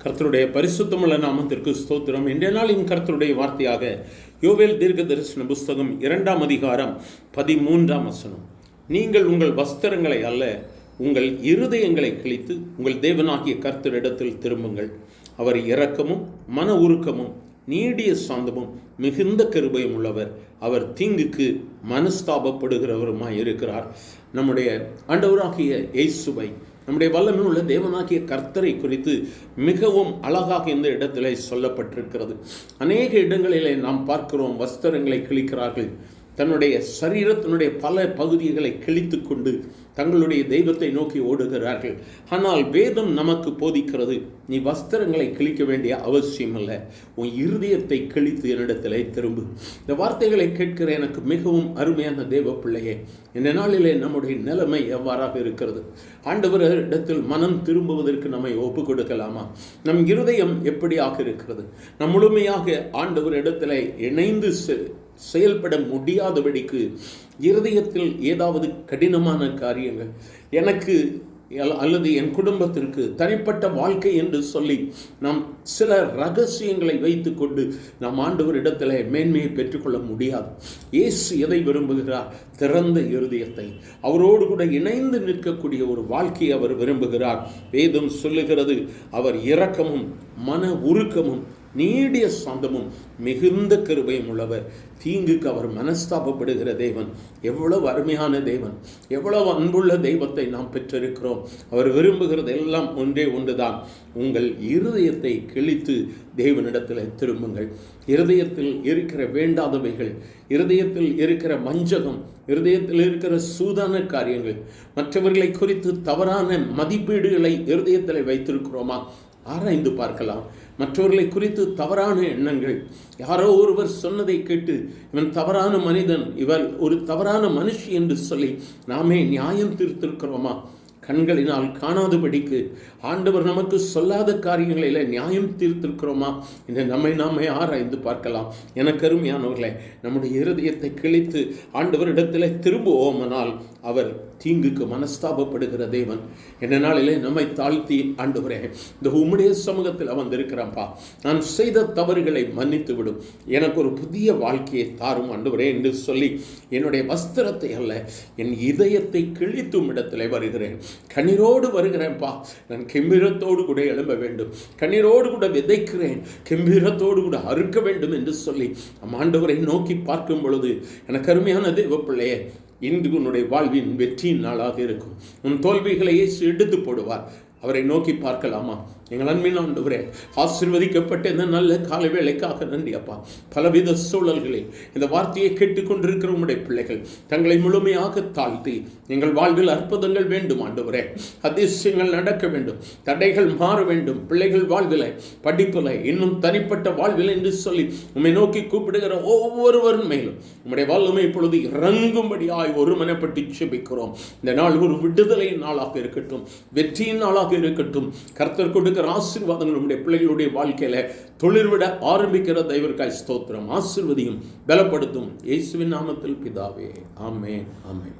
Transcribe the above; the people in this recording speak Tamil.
கர்த்தருடைய பரிசுத்தமுள்ள நாமத்திற்கு ஸ்தோத்திரம். இன்றைய நாளின் கர்த்தருடைய வார்த்தையாக யோவேல் தீர்க்க தரிசன புஸ்தகம் 2ஆம் அதிகாரம் 13ஆம் வசனம். நீங்கள் உங்கள் வஸ்திரங்களை அல்ல, உங்கள் இருதயங்களை கிழித்து உங்கள் தேவனாகிய கர்த்தரிடத்தில் திரும்புங்கள். அவர் இரக்கமும் மன உருக்கமும் நீடிய சாந்தமும் மிகுந்த கிருபையும் உள்ளவர். அவர் தீங்குக்கு மனஸ்தாபப்படுகிறவருமாய் இருக்கிறார். நம்முடைய ஆண்டவராகிய இயேசுவை, நம்முடைய வல்லமை உள்ள தேவனாகிய கர்த்தரை குறித்து மிகவும் அழகாக இந்த இடத்திலே சொல்லப்பட்டிருக்கிறது. அநேக இடங்களிலே நாம் பார்க்கிறோம், வஸ்திரங்களை கிழிக்கிறார்கள், தன்னுடைய சரீரத்தினுடைய பல பகுதிகளை கிழித்து கொண்டு தங்களுடைய தெய்வத்தை நோக்கி ஓடுகிறார்கள். ஆனால் வேதம் நமக்கு போதிக்கிறது, நீ வஸ்திரங்களை கிழிக்க வேண்டிய அவசியம் அல்ல, உன் இருதயத்தை கிழித்து என்னிடத்திலே திரும்பு. இந்த வார்த்தைகளை கேட்கிற எனக்கு மிகவும் அருமையான தேவ பிள்ளையே, இந்த நாளிலே நம்முடைய நிலைமை எவ்வாறாக இருக்கிறது? ஆண்டவரிடத்தில் மனம் திரும்புவதற்கு நம்மை ஒப்பு கொடுக்கலாமா? நம் இருதயம் எப்படியாக இருக்கிறது? நம் முழுமையாக ஆண்டவரிடத்தில் இணைந்து செயல்பட முடியாதபடிக்கு இருதயத்தில் ஏதாவது கடினமான காரியங்கள், எனக்கு அல்லது என் குடும்பத்திற்கு தனிப்பட்ட வாழ்க்கை என்று சொல்லி நாம் சில ரகசியங்களை வைத்துக்கொண்டு நாம் ஆண்டவரிடத்தில் மேன்மையை பெற்றுக்கொள்ள முடியாது. இயேசு எதை விரும்புகிறார்? திறந்த இருதயத்தை, அவரோடு கூட இணைந்து நிற்கக்கூடிய ஒரு வாழ்க்கையை அவர் விரும்புகிறார். வேதம் சொல்லுகிறது, அவர் இரக்கமும் மன உருக்கமும் நீடிய சாந்தமும் மிகுந்த கிருபையும் உள்ளவர். தீங்குக்கு அவர் மனஸ்தாபப்படுகிற தேவன். எவ்வளவு அருமையான தேவன், எவ்வளவு அன்புள்ள தெய்வத்தை நாம் பெற்றிருக்கிறோம். அவர் விரும்புகிறது எல்லாம் ஒன்றே ஒன்றுதான், உங்கள் இருதயத்தை கிழித்து தேவனிடத்தில் திரும்புங்கள். இருதயத்தில் இருக்கிற வேண்டாதவைகள், இருதயத்தில் இருக்கிற வஞ்சகம், இருதயத்தில் இருக்கிற சூதான காரியங்கள், மற்றவர்களை குறித்து தவறான மதிப்பீடுகளை இருதயத்தில் வைத்திருக்கிறோமா? ஆராய்ந்து பார்க்கலாம். மற்றவர்களை குறித்து தவறான எண்ணங்கள், யாரோ ஒருவர் சொன்னதை கேட்டு இவன் தவறான மனிதன், இவள் ஒரு தவறான மனுஷி என்று சொல்லி நாமே நியாயம் தீர்த்திருக்கிறோமா? கண்களினால் காணாதபடிக்கு ஆண்டவர் நமக்கு சொல்லாத காரியங்களில் நியாயம் தீர்த்திருக்கிறோமா என்று நாமே ஆராய்ந்து பார்க்கலாம். எனக்கு அருமையானவர்களே, நம்முடைய இருதயத்தை கிழித்து ஆண்டவரிடத்தில் திரும்புவோமானால் அவர் தீங்குக்கு மனஸ்தாபப்படுகிற தேவன். என்ன நாளிலே நம்மை தாழ்த்தி, ஆண்டவரே இந்த உம்முடைய சமூகத்தில் வந்திருக்கிறேன்ப்பா, நான் செய்த தவறுகளை மன்னித்து விடும், எனக்கு ஒரு புதிய வாழ்க்கையை தாரும் ஆண்டவரே என்று சொல்லி என்னுடைய வஸ்திரத்தை அல்ல, என் இதயத்தை கிழித்தும் இடத்திலே வருகிறேன். கண்ணீரோடு வருகிறேன்ப்பா, நான் கெம்பீரத்தோடு கூட எழும்ப வேண்டும், கண்ணீரோடு கூட விதைக்கிறேன், கெம்பீரத்தோடு கூட அறுக்க வேண்டும் என்று சொல்லி ஆண்டவரை நோக்கி பார்க்கும் பொழுது எனக்கு அருமையான தேவ பிள்ளையே, இன்று உன்னுடைய வாழ்வின் வெற்றியின் நாளாக இருக்கும். உன் தோல்விகளை இயேசு எடுத்து போடுவார். அவரை நோக்கி பார்க்கலாமா? எங்கள் அன்பின் ஆண்டவரே, ஆசீர்வதிக்கப்பட்ட இந்த நல்ல காலை வேளைக்காக நன்றி அப்பா. பலவித சூழல்களில் இந்த வார்த்தையை கேட்டுக்கொண்டிருக்கிற உம்முடைய பிள்ளைகள் தங்களை முழுமையாக தாழ்த்தி, எங்கள் வாழ்வில் அற்புதங்கள் வேண்டும் ஆண்டவரே, அதிசயங்கள் நடக்க வேண்டும், தடைகள் மாற வேண்டும், பிள்ளைகள் வாழ்வில், படிப்பில், இன்னும் தனிப்பட்ட வாழ்வில் என்று சொல்லி உம்மை நோக்கி கூப்பிடுகிற ஒவ்வொருவரும் மேலும் உம்முடைய வல்லமை இப்பொழுது இறங்கும்படியாய் ஒருமனப்பட்டு ஜெபிக்கிறோம். இந்த நாள் ஒரு விடுதலையின் நாளாக இருக்கட்டும், வெற்றியின் நாளாக இருக்கட்டும். கர்த்தர் கொடுக்கிற ஆசீர்வாதங்கள் நம்முடைய பிள்ளைகளுடைய வாழ்க்கையில தொழில்விட ஆரம்பிக்கிற தெய்வர்காய் ஸ்தோத்திரம். ஆசீர்வதியும் பலப்படுத்தும். இயேசுவின் நாமத்தில் பிதாவே, ஆமென், ஆமென்.